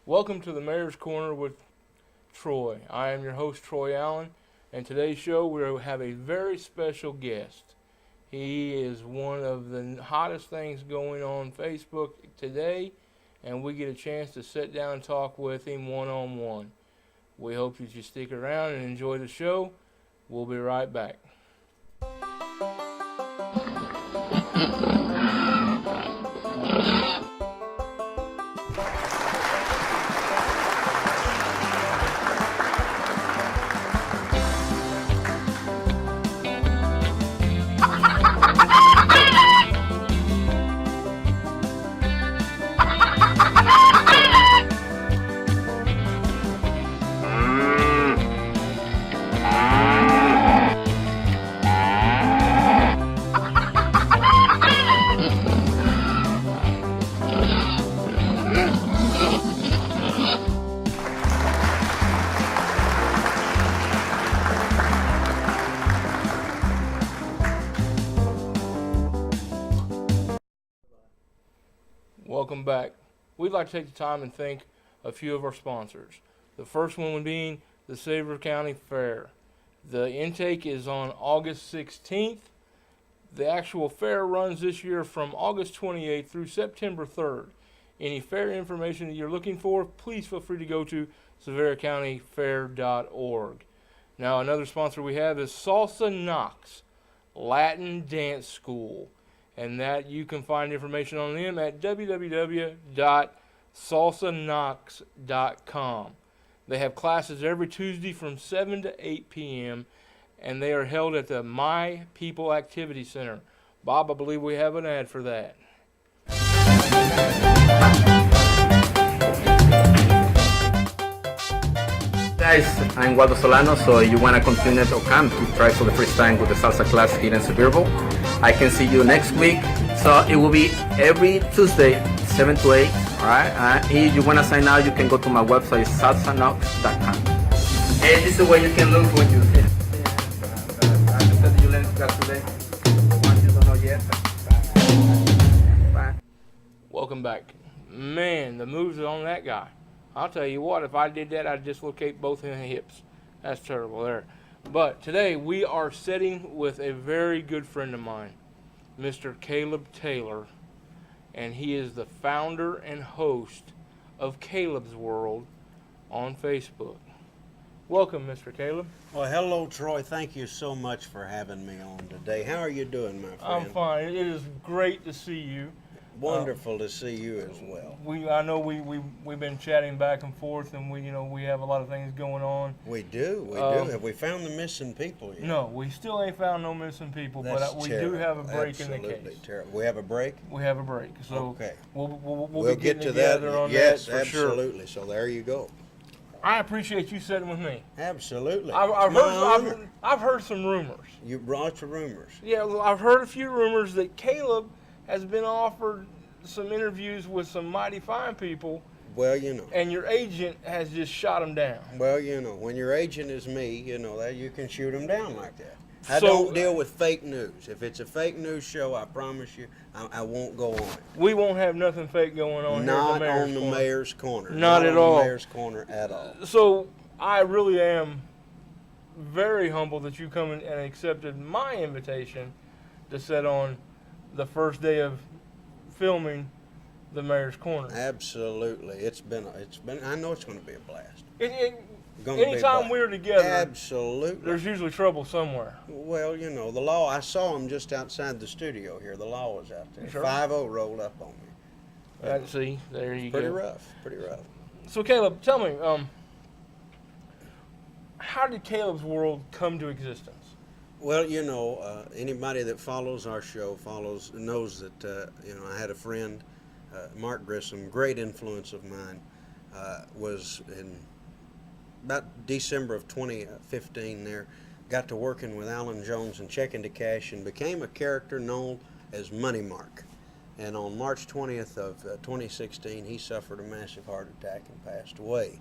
Welcome to the Mayor's Corner with Troy. I am your host, Troy Allen, and today's show we have a very special guest. He is one of the hottest things going on Facebook today, and we get a chance to sit down and talk with him one-on-one. We hope that you stick around and enjoy the show. We'll be right back. Welcome back. We'd like to take the time and thank a few of our sponsors. The first one being the Sevier County Fair. The intake is on August 16th. The actual fair runs this year from August 28th through September 3rd. Any fair information that you're looking for, please feel free to go to SevierCountyFair.org. Now, another sponsor we have is Salsa Knox Latin Dance School. And that you can find information on them at www.salsaknox.com. They have classes every Tuesday from 7 to 8 p.m. and they are held at the My People Activity Center. Bob, I believe we have an ad for that. Guys, I'm Waldo Solano, so you want to continue or come to try for the first time with the salsa class here in Sevierville. I can see you next week, so it will be every Tuesday, 7 to 8, all right? If you want to sign out, you can go to my website, salsanox.com. And this is where you can look when you see. I said you learned class today. One you don't know yet. Bye. Welcome back. Man, the moves on that guy. I'll tell you what, if I did that, I'd dislocate both of the hips. That's terrible there. But today we are sitting with a very good friend of mine, Mr. Caleb Taylor, and he is the founder and host of Caleb's World on Facebook. Welcome, Mr. Caleb. Well, hello, Troy. Thank you so much for having me on today. How are you doing, my friend? I'm fine. It is great to see you. Wonderful to see you as well. I know we've been chatting back and forth, and we have a lot of things going on. We do. Have we found the missing people yet? No, we still ain't found no missing people, but we do have a break in the case. Absolutely terrible. We have a break? We have a break, so okay. We'll be get getting to that. together on Yes, that for sure. absolutely. So there you go. I appreciate you sitting with me. Absolutely. I've heard some rumors. You brought the rumors. Yeah, well, I've heard a few rumors that Caleb has been offered some interviews with some mighty fine people. Well, you know. And your agent has just shot him down. Well, you know, when your agent is me, you know, that you can shoot him down like that. I don't deal with fake news. If it's a fake news show, I promise you, I won't go on it. We won't have nothing fake going on Not here on the Mayor's Corner. Not at all. On the Mayor's Corner at all. So I really am very humbled that you come and accepted my invitation to sit on the first day of filming the Mayor's Corner. Absolutely. It's been I know it's going to be a blast. Anytime we're together, absolutely, there's usually trouble somewhere. Well, you know, the law, I saw him just outside the studio here. The law was out there. Sure. 5-0 rolled up on me. See, there you go. Pretty rough. So, Caleb, tell me, how did Caleb's World come to existence? Well, you know, anybody that follows our show knows that, you know, I had a friend, Mark Grissom, great influence of mine, was in about December of 2015 there, got to working with Alan Jones and Check into Cash and became a character known as Money Mark. And on March 20th of 2016, he suffered a massive heart attack and passed away.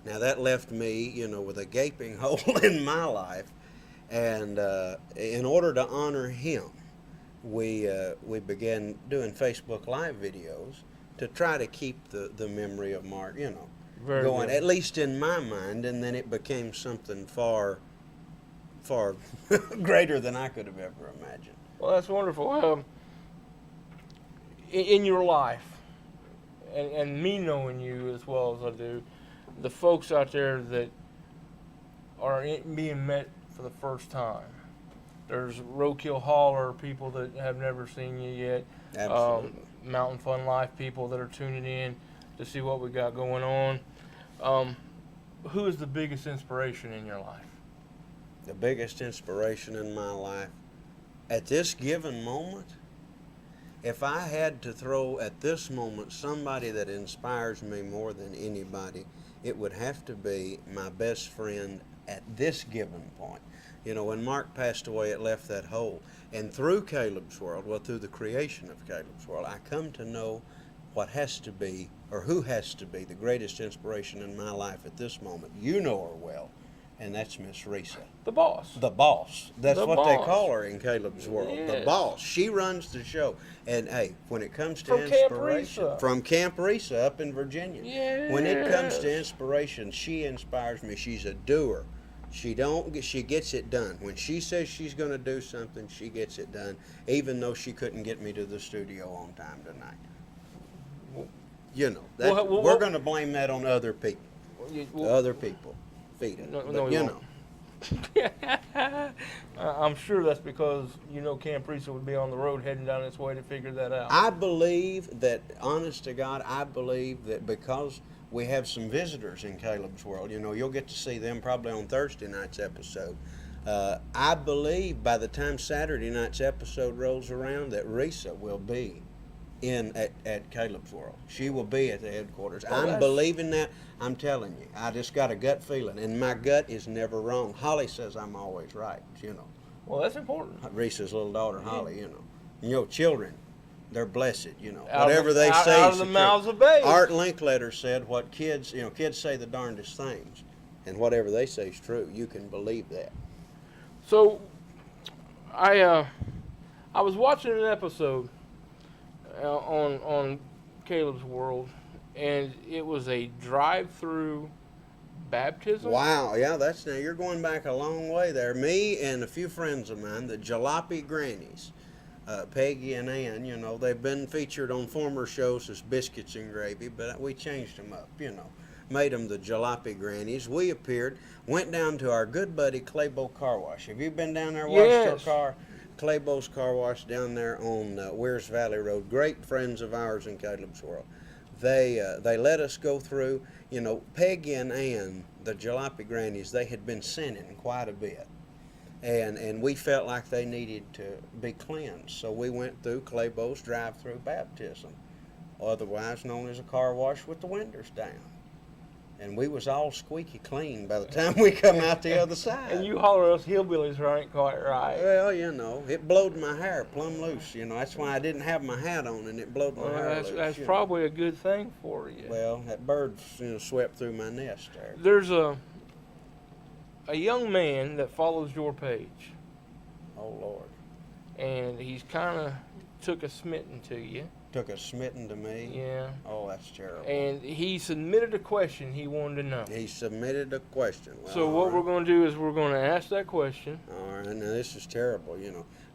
Now that left me, you know, with a gaping hole in my life. And in order to honor him, we began doing Facebook Live videos to try to keep the memory of Mark, you know, Very going, good. at least in my mind, and then it became something far, far greater than I could have ever imagined. Well, that's wonderful. In your life, and me knowing you as well as I do, the folks out there that are being met for the first time. There's Roadkill Hauler people that have never seen you yet. Absolutely. Mountain Fun Life people that are tuning in to see what we got going on. Who is the biggest inspiration in your life? The biggest inspiration in my life at this given moment, if I had to throw at this moment somebody that inspires me more than anybody, it would have to be my best friend at this given point. You know, when Mark passed away, it left that hole. And through Caleb's World, well, through the creation of Caleb's World, I come to know what has to be, or who has to be, the greatest inspiration in my life at this moment. You know her well, and that's Miss Risa. The boss. The boss. That's The what they boss. call her in Caleb's World. The Yes. boss. She runs the show. And hey, when it comes to From Camp inspiration, Risa. from Camp Risa up in Virginia. Yes. When it comes to inspiration, she inspires me. She's a doer. She gets it done. When she says she's going to do something, she gets it done, even though she couldn't get me to the studio on time tonight. You know, we're going to blame that on other people. Other people. Feed it. No, But, no, we you won't. know. I'm sure that's because Camp Risa would be on the road heading down its way to figure that out. I believe that, honest to God, I believe that because we have some visitors in Caleb's World, you'll get to see them probably on Thursday night's episode. I believe by the time Saturday night's episode rolls around that Risa will be at Caleb's World. She will be at the headquarters. I'm believing that. I'm telling you. I just got a gut feeling, and my gut is never wrong. Holly says I'm always right, Well, that's important. Risa's little daughter, Holly, children, they're blessed, Out whatever of, they out, say. out is of the the mouths truth. of babes. Art Linkletter said what kids say the darndest things, and whatever they say is true. You can believe that. So, I was watching an episode on Caleb's World, and it was a drive-through baptism. Wow, yeah, now you're going back a long way there. Me and a few friends of mine, the Jalopy Grannies, Peggy and Ann, they've been featured on former shows as Biscuits and Gravy, but we changed them up, made them the Jalopy Grannies. We appeared, went down to our good buddy Claybo Car Wash. Have you been down there, washed your Yes. car? Claybo's Car Wash down there on Weirs Valley Road. Great friends of ours in Caleb's World. They let us go through. Peggy and Ann, the Jalopy Grannies, they had been sinning quite a bit. And we felt like they needed to be cleansed. So we went through Claybo's drive-through baptism, otherwise known as a car wash with the windows down. And we was all squeaky clean by the time we come out the other side. And you holler us hillbillies ain't quite right. Well, it blowed my hair plumb loose. That's why I didn't have my hat on, and it blowed my hair loose. That's probably a good thing for you. Well, that bird, swept through my nest there. There's a young man that follows your page, Oh, Lord. and he's kind of took a smitten to you. Took a smitten to me. Yeah. Oh, that's terrible. And he submitted a question he wanted to know. He submitted a question. Well, So what we're going to do is we're going to ask that question. All right, now this is terrible.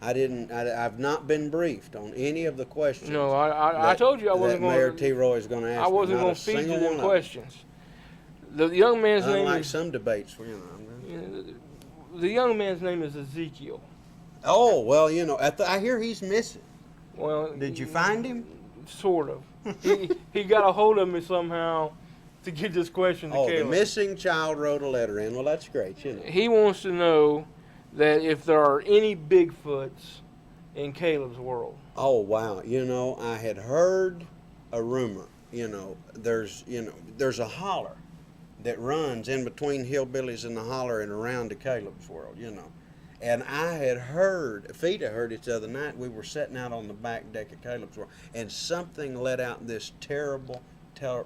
I've not been briefed on any of the questions. No, I told you I wasn't that Mayor going T. Roy is going to ask. I wasn't going going to feed you them questions. The young man's name Unlike is some debates, the young man's name is Ezekiel. Oh well, I hear he's missing. Well, Did you find him? Sort of. he got a hold of me somehow to get this question to Oh, Caleb. the missing child wrote a letter in. Well, that's great. He wants to know that if there are any Bigfoots in Caleb's world. Oh wow, I had heard a rumor. There's a holler that runs in between Hillbillies and the holler and around to Caleb's World. And I had heard, Fita heard it the other night. We were sitting out on the back deck of Caleb's World, and something let out this terrible,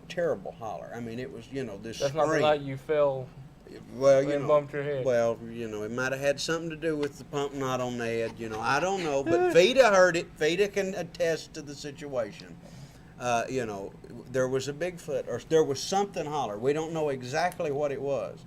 terrible holler. I mean, it was, this That's scream. not the night you fell Well, and bumped your head. Well, it might have had something to do with the pump knot on the head. I don't know. But Fita heard it. Fita can attest to the situation. you know, there was a Bigfoot or there was something holler. We don't know exactly what it was,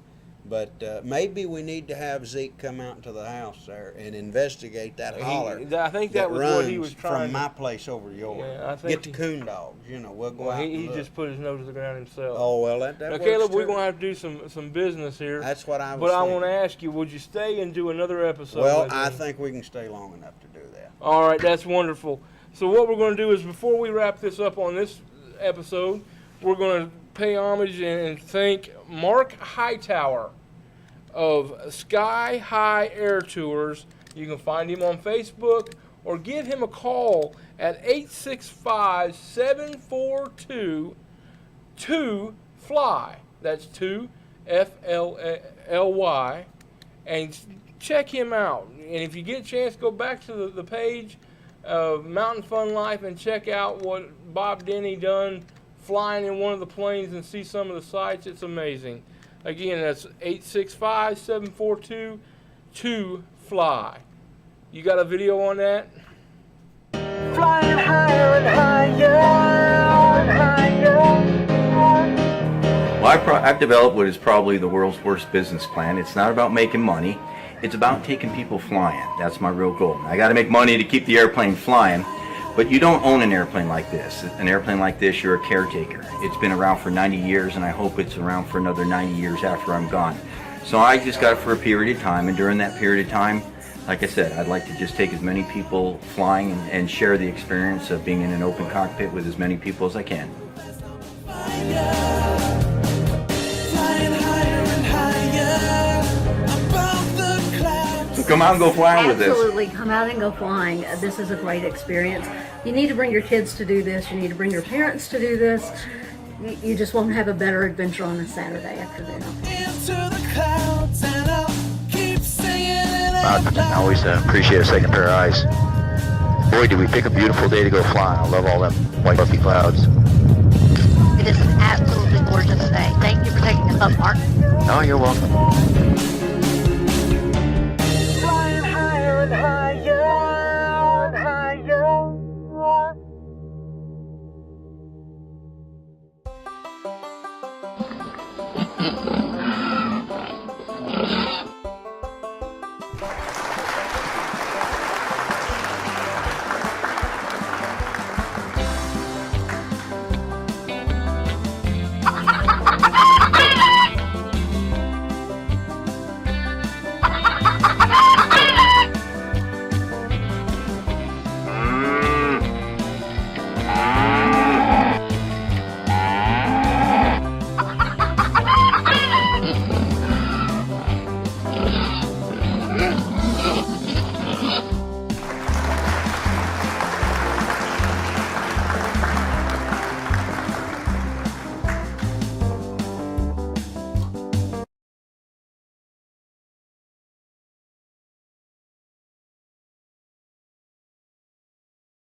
but maybe we need to have Zeke come out to the house there and investigate that holler. I think that was what he was trying. From my place over to yours. Yeah, I think get the coon dogs. You know, we'll go out. He and just put his nose to the ground himself. Oh well, that now, works Caleb, too. we're gonna have to do some business here. That's what I was. But I thinking. want to ask you, would you stay and do another episode? Well, with I me? think we can stay long enough to do that. All right, that's wonderful. So what we're going to do is, before we wrap this up on this episode, we're going to pay homage and thank Mark Hightower of Sky High Air Tours. You can find him on Facebook or give him a call at 865-742-2FLY. That's 2FLY. And check him out. And if you get a chance, go back to the page of Mountain Fun Life and check out what Bob Denny done flying in one of the planes and see some of the sights. It's amazing. Again, that's 865-742-2FLY. You got a video on that? Flying higher and higher, higher. Well, I've developed what is probably the world's worst business plan. It's not about making money. It's about taking people flying. That's my real goal. I got to make money to keep the airplane flying, but you don't own an airplane like this. An airplane like this, you're a caretaker. It's been around for 90 years, and I hope it's around for another 90 years after I'm gone. So I just got it for a period of time, and during that period of time, like I said, I'd like to just take as many people flying and share the experience of being in an open cockpit with as many people as I can. So come out and go flying with this. Absolutely, come out and go flying. This is a great experience. You need to bring your kids to do this. You need to bring your parents to do this. You just won't have a better adventure on a Saturday afternoon. I always appreciate a second pair of eyes. Boy, did we pick a beautiful day to go flying. I love all them white fluffy clouds. It is an absolutely gorgeous day. Thank you for taking us up, Mark. Oh, you're welcome.